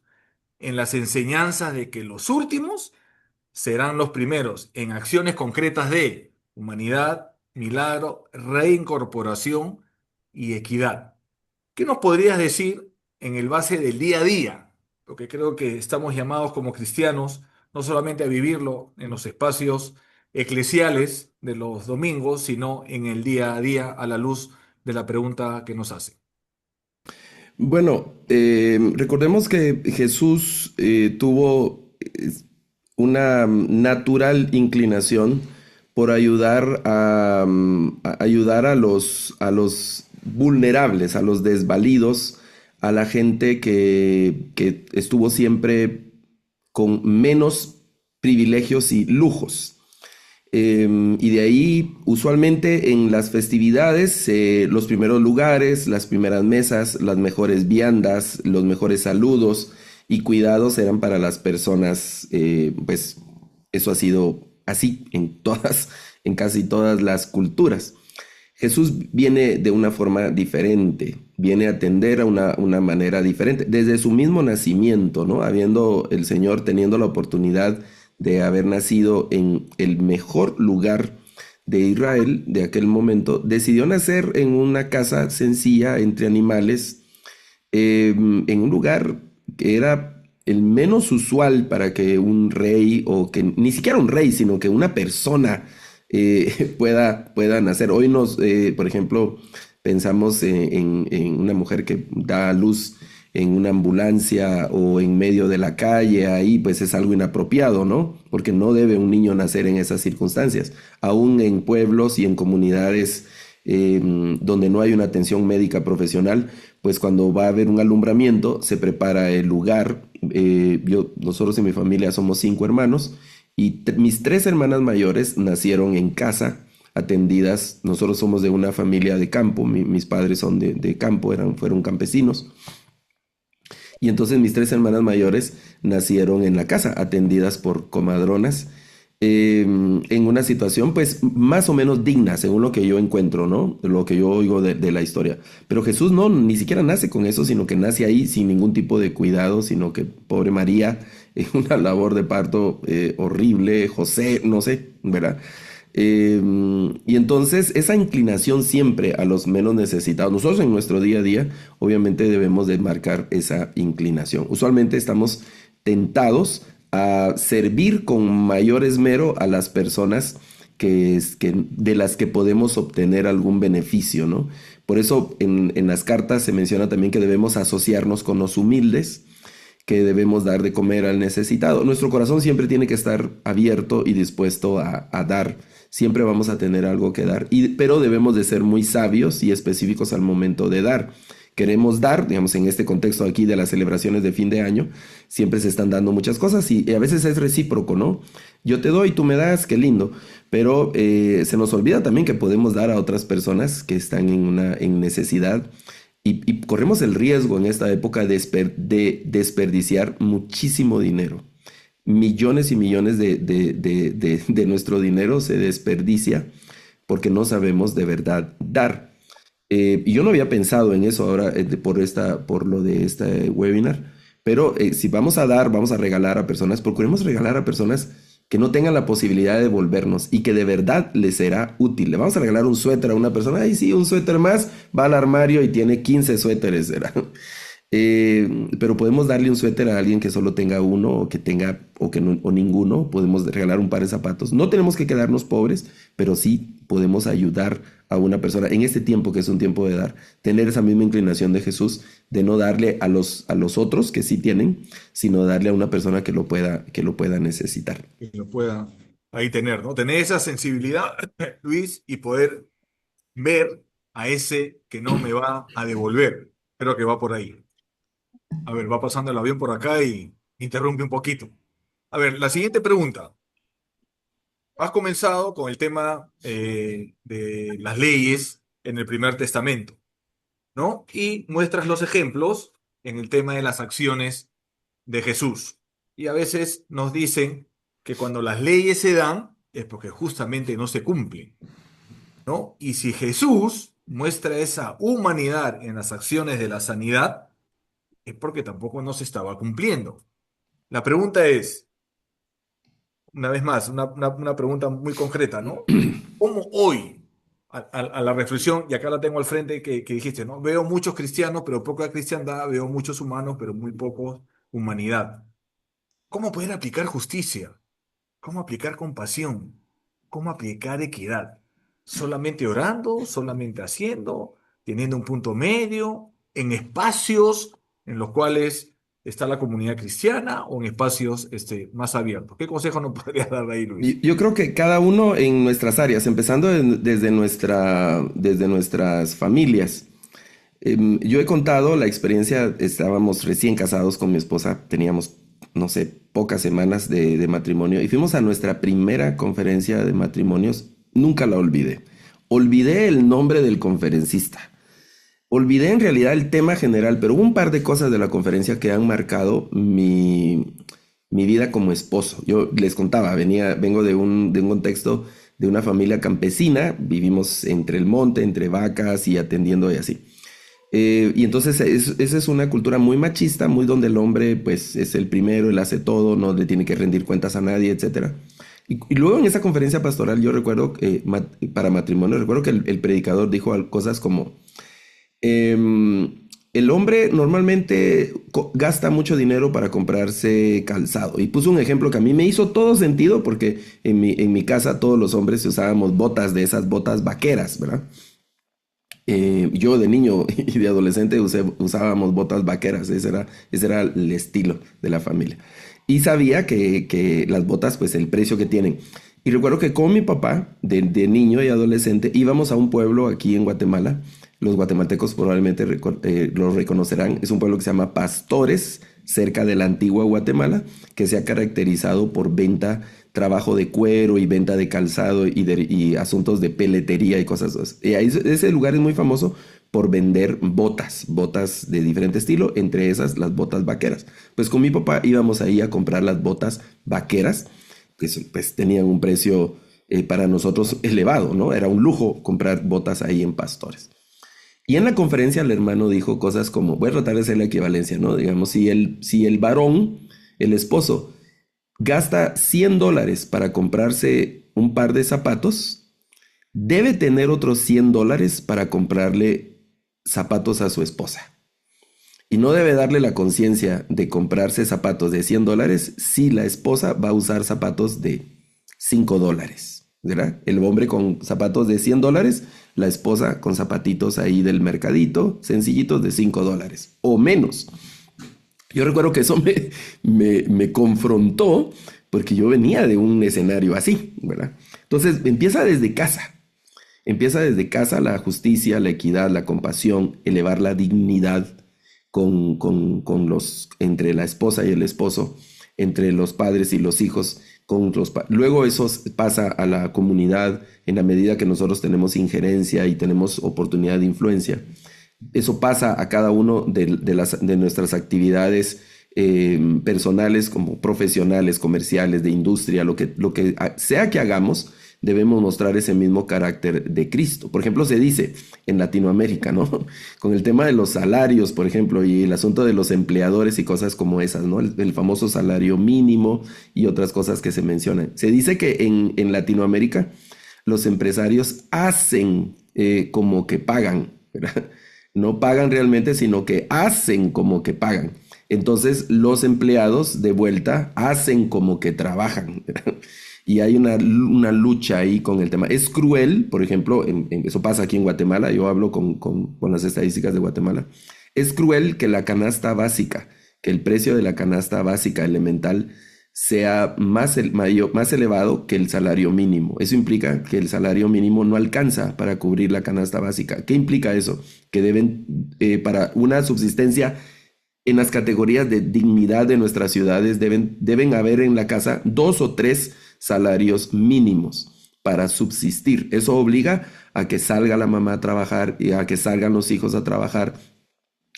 en las enseñanzas de que los últimos serán los primeros en acciones concretas de humanidad, milagro, reincorporación y equidad. ¿Qué nos podrías decir en el base del día a día? Porque creo que estamos llamados como cristianos no solamente a vivirlo en los espacios eclesiales de los domingos, sino en el día a día a la luz de la pregunta que nos hace. Bueno, recordemos que Jesús tuvo una natural inclinación por ayudar a los vulnerables, a los desvalidos, a la gente que estuvo siempre con menos privilegios y lujos. Y de ahí, usualmente en las festividades, los primeros lugares, las primeras mesas, las mejores viandas, los mejores saludos y cuidados eran para las personas, pues eso ha sido así en casi todas las culturas. Jesús viene de una forma diferente, viene a atender a una manera diferente, desde su mismo nacimiento, ¿no? Habiendo el Señor teniendo la oportunidad de haber nacido en el mejor lugar de Israel de aquel momento, decidió nacer en una casa sencilla entre animales, en un lugar que era el menos usual para que un rey, o que ni siquiera un rey, sino que una persona pueda nacer. Hoy por ejemplo, pensamos en una mujer que da a luz en una ambulancia o en medio de la calle, ahí pues es algo inapropiado, ¿no? Porque no debe un niño nacer en esas circunstancias. Aún en pueblos y en comunidades donde no hay una atención médica profesional, pues cuando va a haber un alumbramiento se prepara el lugar. Nosotros en mi familia somos 5 hermanos y mis 3 hermanas mayores nacieron en casa atendidas. Nosotros somos de una familia de campo, mis padres son de campo, fueron campesinos. Y entonces mis 3 hermanas mayores nacieron en la casa, atendidas por comadronas, en una situación pues más o menos digna, según lo que yo encuentro, ¿no? Lo que yo oigo de la historia. Pero Jesús no, ni siquiera nace con eso, sino que nace ahí sin ningún tipo de cuidado, sino que pobre María, una labor de parto horrible, José, no sé, ¿verdad? Y entonces esa inclinación siempre a los menos necesitados, nosotros en nuestro día a día obviamente debemos de marcar esa inclinación. Usualmente estamos tentados a servir con mayor esmero a las personas de las que podemos obtener algún beneficio, ¿no? Por eso en las cartas se menciona también que debemos asociarnos con los humildes, que debemos dar de comer al necesitado. Nuestro corazón siempre tiene que estar abierto y dispuesto a dar. Siempre vamos a tener algo que dar, pero debemos de ser muy sabios y específicos al momento de dar. Queremos dar, digamos, en este contexto aquí de las celebraciones de fin de año, siempre se están dando muchas cosas y a veces es recíproco, ¿no? Yo te doy, tú me das, qué lindo. Pero se nos olvida también que podemos dar a otras personas que están en necesidad y corremos el riesgo en esta época de desperdiciar muchísimo dinero. Millones y millones de nuestro dinero se desperdicia porque no sabemos de verdad dar. Y yo no había pensado en eso ahora por lo de este webinar, pero si vamos a dar, vamos a regalar a personas, procuremos regalar a personas que no tengan la posibilidad de devolvernos y que de verdad les será útil. Le vamos a regalar un suéter a una persona, ay sí, un suéter más, va al armario y tiene 15 suéteres, ¿verdad? Pero podemos darle un suéter a alguien que solo tenga uno o que tenga o ninguno. Podemos regalar un par de zapatos. No tenemos que quedarnos pobres, pero sí podemos ayudar a una persona en este tiempo que es un tiempo de dar. Tener esa misma inclinación de Jesús de no darle a los otros que sí tienen, sino darle a una persona que lo pueda necesitar. Que lo pueda ahí tener, ¿no? Tener esa sensibilidad, Luis, y poder ver a ese que no me va a devolver. Creo que va por ahí. A ver, va pasando el avión por acá y interrumpe un poquito. A ver, la siguiente pregunta. Has comenzado con el tema de las leyes en el Primer Testamento, ¿no? Y muestras los ejemplos en el tema de las acciones de Jesús. Y a veces nos dicen que cuando las leyes se dan es porque justamente no se cumplen, ¿no? Y si Jesús muestra esa humanidad en las acciones de la sanidad, es porque tampoco no se estaba cumpliendo. La pregunta es, una vez más, una pregunta muy concreta, ¿no? ¿Cómo hoy, a la reflexión, y acá la tengo al frente que dijiste, ¿no? Veo muchos cristianos, pero poca cristiandad, veo muchos humanos, pero muy poco humanidad. ¿Cómo poder aplicar justicia? ¿Cómo aplicar compasión? ¿Cómo aplicar equidad? ¿Solamente orando? ¿Solamente haciendo? ¿Teniendo un punto medio? ¿En espacios en los cuales está la comunidad cristiana o en espacios más abiertos? ¿Qué consejo nos podrías dar ahí, Luis? Yo creo que cada uno en nuestras áreas, empezando desde nuestras familias. Yo he contado la experiencia, estábamos recién casados con mi esposa, teníamos, no sé, pocas semanas de matrimonio y fuimos a nuestra primera conferencia de matrimonios, nunca la olvidé. Olvidé el nombre del conferencista. Olvidé en realidad el tema general, pero hubo un par de cosas de la conferencia que han marcado mi vida como esposo. Yo les contaba, vengo de un contexto de una familia campesina, vivimos entre el monte, entre vacas y atendiendo y así. Y entonces esa es una cultura muy machista, muy donde el hombre pues es el primero, él hace todo, no le tiene que rendir cuentas a nadie, etcétera. Y luego en esa conferencia pastoral yo recuerdo, para matrimonio, recuerdo que el predicador dijo cosas como, el hombre normalmente gasta mucho dinero para comprarse calzado. Y puso un ejemplo que a mí me hizo todo sentido porque en mi casa todos los hombres usábamos botas, de esas botas vaqueras, ¿verdad? Yo de niño y de adolescente usábamos botas vaqueras, ese era el estilo de la familia. Y sabía que las botas, pues el precio que tienen. Y recuerdo que con mi papá, de niño y adolescente, íbamos a un pueblo aquí en Guatemala Los guatemaltecos probablemente lo reconocerán. Es un pueblo que se llama Pastores, cerca de la antigua Guatemala, que se ha caracterizado por venta, trabajo de cuero y venta de calzado y asuntos de peletería y cosas así. Y ahí, ese lugar es muy famoso por vender botas de diferente estilo, entre esas las botas vaqueras. Pues con mi papá íbamos ahí a comprar las botas vaqueras, que pues tenían un precio para nosotros elevado, ¿no? Era un lujo comprar botas ahí en Pastores. Y en la conferencia el hermano dijo cosas como, voy a tratar de hacer la equivalencia, ¿no? Digamos, si el varón, el esposo, gasta $100 para comprarse un par de zapatos, debe tener otros $100 para comprarle zapatos a su esposa. Y no debe darle la conciencia de comprarse zapatos de $100 si la esposa va a usar zapatos de $5, ¿verdad? El hombre con zapatos de $100, la esposa con zapatitos ahí del mercadito, sencillitos de $5 o menos. Yo recuerdo que eso me confrontó porque yo venía de un escenario así, ¿verdad? Entonces empieza desde casa la justicia, la equidad, la compasión, elevar la dignidad entre la esposa y el esposo, entre los padres y los hijos. Luego eso pasa a la comunidad en la medida que nosotros tenemos injerencia y tenemos oportunidad de influencia. Eso pasa a cada uno de nuestras actividades personales, como profesionales, comerciales, de industria, lo que sea que hagamos, debemos mostrar ese mismo carácter de Cristo. Por ejemplo, se dice en Latinoamérica, ¿no? Con el tema de los salarios, por ejemplo, y el asunto de los empleadores y cosas como esas, ¿no? El famoso salario mínimo y otras cosas que se mencionan. Se dice que en Latinoamérica los empresarios hacen como que pagan, ¿verdad? No pagan realmente, sino que hacen como que pagan. Entonces los empleados de vuelta hacen como que trabajan, ¿verdad? Y hay una lucha ahí con el tema. Es cruel, por ejemplo, eso pasa aquí en Guatemala, yo hablo con las estadísticas de Guatemala. Es cruel que la canasta básica, que el precio de la canasta básica elemental sea más elevado que el salario mínimo. Eso implica que el salario mínimo no alcanza para cubrir la canasta básica. ¿Qué implica eso? Que para una subsistencia en las categorías de dignidad de nuestras ciudades, deben haber en la casa 2 o 3 salarios mínimos para subsistir. Eso obliga a que salga la mamá a trabajar y a que salgan los hijos a trabajar.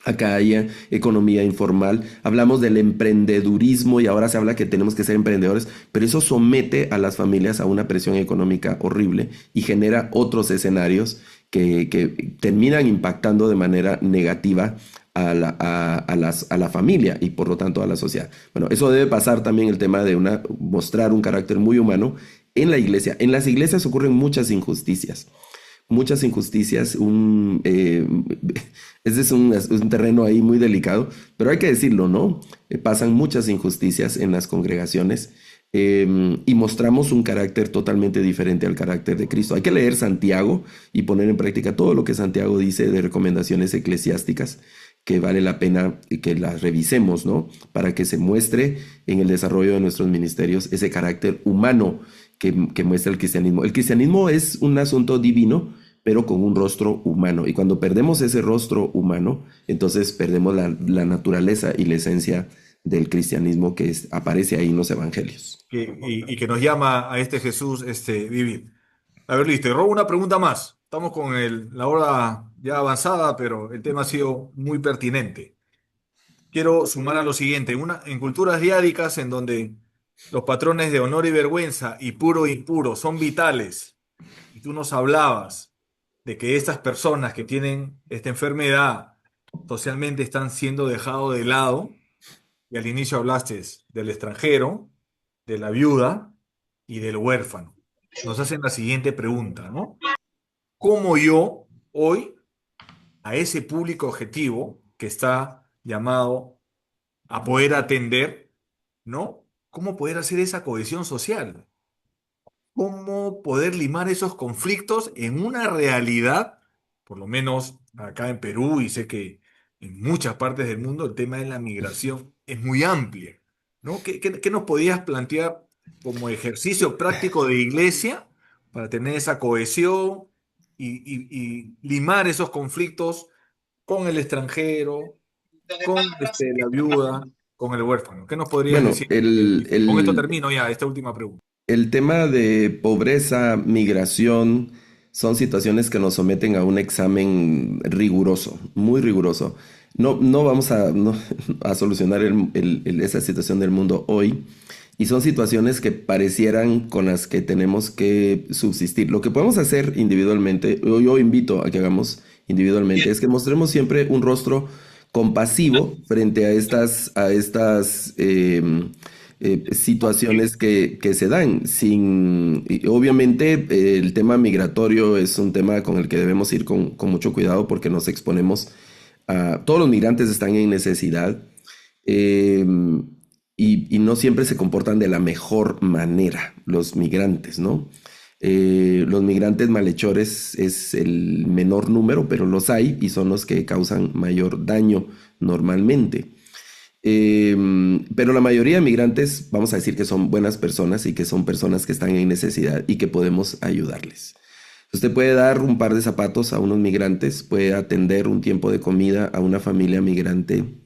Acá hay economía informal, hablamos del emprendedurismo y ahora se habla que tenemos que ser emprendedores, pero eso somete a las familias a una presión económica horrible y genera otros escenarios que terminan impactando de manera negativa a la familia y por lo tanto a la sociedad. Bueno, eso debe pasar también el tema de mostrar un carácter muy humano en la iglesia. En las iglesias ocurren muchas injusticias. Ese es un terreno ahí muy delicado, pero hay que decirlo, ¿no? Pasan muchas injusticias en las congregaciones y mostramos un carácter totalmente diferente al carácter de Cristo. Hay que leer Santiago y poner en práctica todo lo que Santiago dice de recomendaciones eclesiásticas que vale la pena que las revisemos, ¿no? Para que se muestre en el desarrollo de nuestros ministerios ese carácter humano que muestra el cristianismo. El cristianismo es un asunto divino, pero con un rostro humano. Y cuando perdemos ese rostro humano, entonces perdemos la naturaleza y la esencia del cristianismo que aparece ahí en los evangelios. Y que nos llama a este Jesús vivir. A ver, listo, te robo una pregunta más. Estamos con la hora ya avanzada, pero el tema ha sido muy pertinente. Quiero sumar a lo siguiente. En culturas diádicas en donde los patrones de honor y vergüenza y puro e impuro son vitales, y tú nos hablabas de que estas personas que tienen esta enfermedad socialmente están siendo dejados de lado, y al inicio hablaste del extranjero, de la viuda y del huérfano. Nos hacen la siguiente pregunta, ¿no? ¿Cómo yo hoy a ese público objetivo que está llamado a poder atender, ¿no? ¿Cómo poder hacer esa cohesión social? ¿Cómo poder limar esos conflictos en una realidad, por lo menos acá en Perú y sé que en muchas partes del mundo el tema de la migración es muy amplia, ¿no? ¿Qué nos podías plantear como ejercicio práctico de iglesia para tener esa cohesión y limar esos conflictos con el extranjero, con la viuda, con el huérfano. ¿Qué nos podrías Bueno, decir? Y con esto termino ya esta última pregunta. el tema de pobreza, migración, son situaciones que nos someten a un examen riguroso, muy riguroso. No vamos a, no, a solucionar esa situación del mundo hoy, y son situaciones que parecieran con las que tenemos que subsistir. Lo que podemos hacer individualmente, yo invito a que hagamos individualmente, es que mostremos siempre un rostro compasivo frente a estas situaciones que se dan. Y obviamente el tema migratorio es un tema con el que debemos ir con mucho cuidado porque nos exponemos a... Todos los migrantes están en necesidad, eh, y no siempre se comportan de la mejor manera los migrantes, ¿no? Los migrantes malhechores es el menor número, pero los hay y son los que causan mayor daño normalmente. Pero la mayoría de migrantes, vamos a decir que son buenas personas y que son personas que están en necesidad y que podemos ayudarles. Usted puede dar un par de zapatos a unos migrantes, puede atender un tiempo de comida a una familia migrante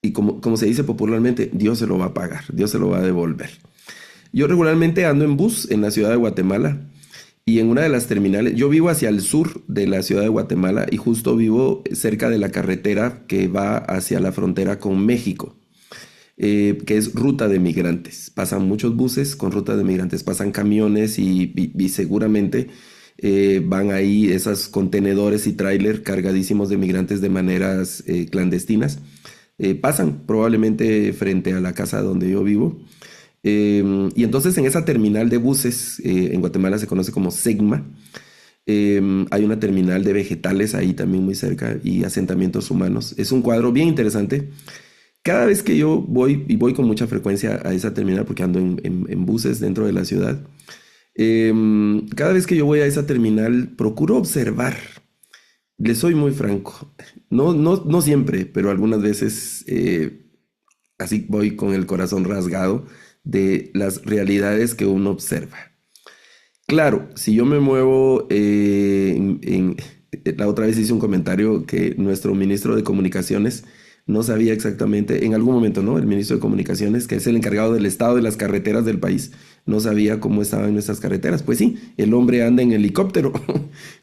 y como se dice popularmente, Dios se lo va a pagar, Dios se lo va a devolver. Yo regularmente ando en bus en la ciudad de Guatemala y en una de las terminales, yo vivo hacia el sur de la ciudad de Guatemala y justo vivo cerca de la carretera que va hacia la frontera con México, que es ruta de migrantes. Pasan muchos buses con ruta de migrantes, pasan camiones y seguramente van ahí esos contenedores y tráiler cargadísimos de migrantes de maneras clandestinas. Pasan probablemente frente a la casa donde yo vivo. Y entonces en esa terminal de buses, en Guatemala se conoce como Segma, hay una terminal de vegetales ahí también muy cerca y asentamientos humanos. Es un cuadro bien interesante. Cada vez que yo voy, y voy con mucha frecuencia a esa terminal porque ando en buses dentro de la ciudad, cada vez que yo voy a esa terminal procuro observar. Le soy muy franco. No siempre, pero algunas veces así voy con el corazón rasgado de las realidades que uno observa. Claro, si yo me muevo, la otra vez hice un comentario que nuestro ministro de Comunicaciones no sabía exactamente, en algún momento, ¿no? El ministro de Comunicaciones, que es el encargado del estado de las carreteras del país, no sabía cómo estaban nuestras carreteras. Pues sí, el hombre anda en helicóptero.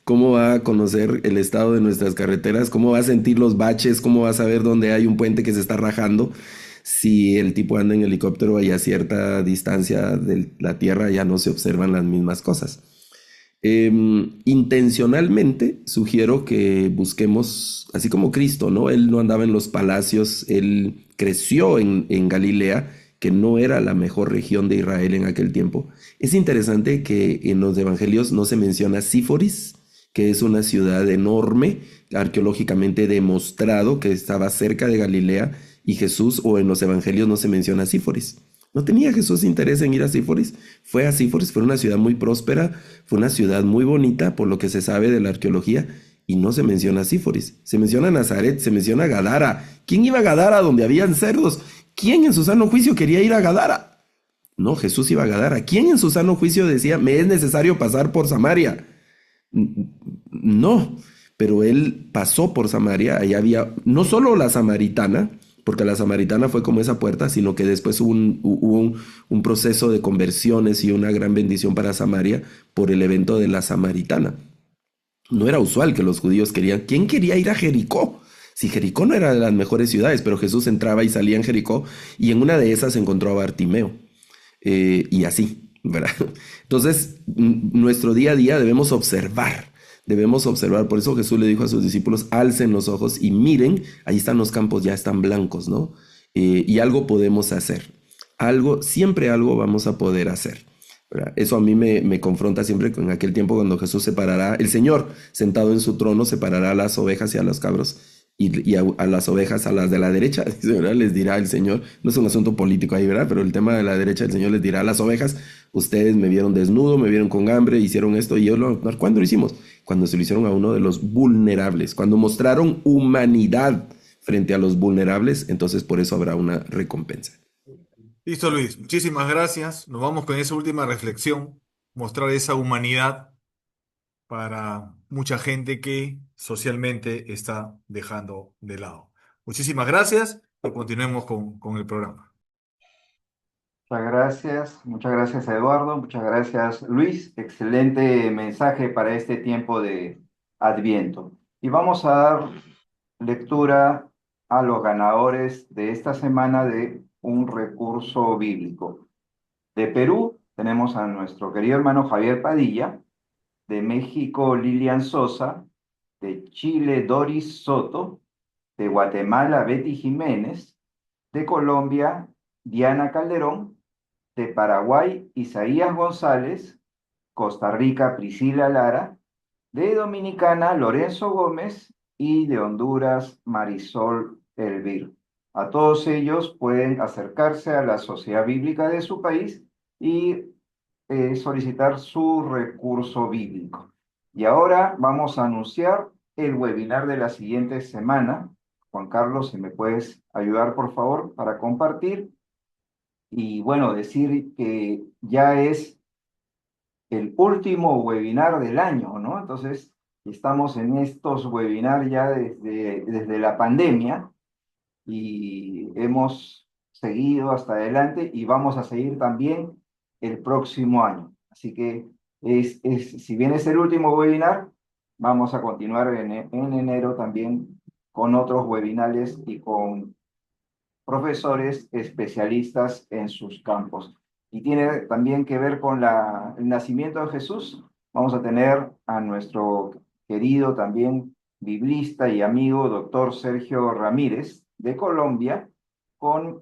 ¿Cómo va a conocer el estado de nuestras carreteras? ¿Cómo va a sentir los baches? ¿Cómo va a saber dónde hay un puente que se está rajando? Si el tipo anda en helicóptero y a cierta distancia de la Tierra ya no se observan las mismas cosas. Intencionalmente sugiero que busquemos, así como Cristo, ¿no? Él no andaba en los palacios, él creció en Galilea, que no era la mejor región de Israel en aquel tiempo. Es interesante que en los evangelios no se menciona Síforis, que es una ciudad enorme, arqueológicamente demostrado que estaba cerca de Galilea, y Jesús, o en los evangelios no se menciona Síforis. No tenía Jesús interés en ir a Síforis. Fue a Síforis, fue una ciudad muy próspera, fue una ciudad muy bonita por lo que se sabe de la arqueología, y no se menciona Síforis. Se menciona Nazaret, se menciona Gadara. ¿Quién iba a Gadara donde habían cerdos? ¿Quién en su sano juicio quería ir a Gadara? No, Jesús iba a Gadara. ¿Quién en su sano juicio decía, me es necesario pasar por Samaria? No, pero él pasó por Samaria. Ahí había no solo la samaritana, porque la samaritana fue como esa puerta, sino que después hubo un proceso de conversiones y una gran bendición para Samaria por el evento de la samaritana. No era usual que los judíos querían. ¿Quién quería ir a Jericó? Si Jericó no era de las mejores ciudades, pero Jesús entraba y salía en Jericó, y en una de esas encontró a Bartimeo. Y así, ¿verdad? Entonces, nuestro día a día debemos observar. Debemos observar. Por eso Jesús le dijo a sus discípulos, alcen los ojos y miren, ahí están los campos, ya están blancos, ¿no? Y algo podemos hacer. Algo, siempre algo vamos a poder hacer, ¿verdad? Eso a mí me confronta siempre con aquel tiempo cuando Jesús separará, el Señor sentado en su trono separará a las ovejas y a los cabros, y a las ovejas, a las de la derecha, ¿verdad? Les dirá el Señor, no es un asunto político ahí, ¿verdad? Pero el tema de la derecha, el Señor les dirá a las ovejas, ustedes me vieron desnudo, me vieron con hambre, hicieron esto, y yo ¿cuándo lo hicimos? Cuando se lo hicieron a uno de los vulnerables, cuando mostraron humanidad frente a los vulnerables, entonces por eso habrá una recompensa. Listo, Luis. Muchísimas gracias. Nos vamos con esa última reflexión, mostrar esa humanidad para mucha gente que socialmente está dejando de lado. Muchísimas gracias y continuemos con el programa. Muchas gracias Eduardo, muchas gracias Luis, excelente mensaje para este tiempo de Adviento. Y vamos a dar lectura a los ganadores de esta semana de un recurso bíblico. De Perú tenemos a nuestro querido hermano Javier Padilla, de México Lilian Sosa, de Chile Doris Soto, de Guatemala Betty Jiménez, de Colombia Diana Calderón, de Paraguay Isaías González, Costa Rica Priscila Lara, de Dominicana Lorenzo Gómez y de Honduras Marisol Elvir. A todos ellos pueden acercarse a la Sociedad Bíblica de su país y solicitar su recurso bíblico. Y ahora vamos a anunciar el webinar de la siguiente semana. Juan Carlos, si me puedes ayudar, por favor, para compartir. Y bueno, decir que ya es el último webinar del año, ¿no? Entonces, estamos en estos webinars ya desde la pandemia y hemos seguido hasta adelante y vamos a seguir también el próximo año. Así que si bien es el último webinar, vamos a continuar en enero también con otros webinars y con profesores especialistas en sus campos. Y tiene también que ver con el nacimiento de Jesús. Vamos a tener a nuestro querido también biblista y amigo doctor Sergio Ramírez de Colombia con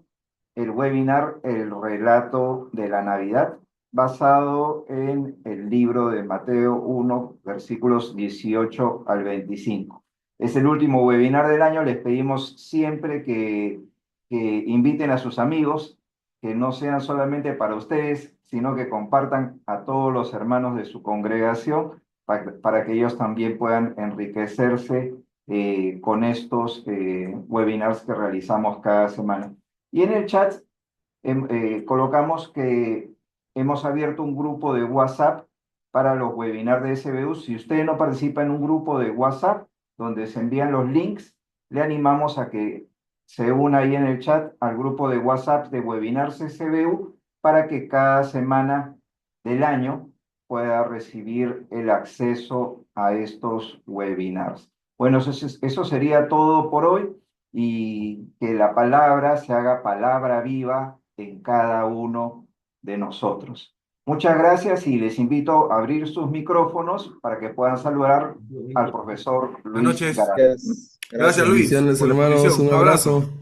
el webinar El relato de la Navidad, basado en el libro de Mateo 1, versículos 18 al 25. Es el último webinar del año. Les pedimos siempre que inviten a sus amigos, que no sean solamente para ustedes, sino que compartan a todos los hermanos de su congregación para que ellos también puedan enriquecerse con estos webinars que realizamos cada semana. Y en el chat colocamos que hemos abierto un grupo de WhatsApp para los webinars de SBU. Si usted no participa en un grupo de WhatsApp donde se envían los links, le animamos a que se una ahí en el chat al grupo de WhatsApp de Webinars SBU para que cada semana del año pueda recibir el acceso a estos webinars. Bueno, eso sería todo por hoy y que la palabra se haga palabra viva en cada uno de nosotros. Muchas gracias y les invito a abrir sus micrófonos para que puedan saludar al profesor Buenas Luis noches. Garay. Gracias, Luis, Bendiciones, por la hermanos. exposición. Un Un abrazo. abrazo.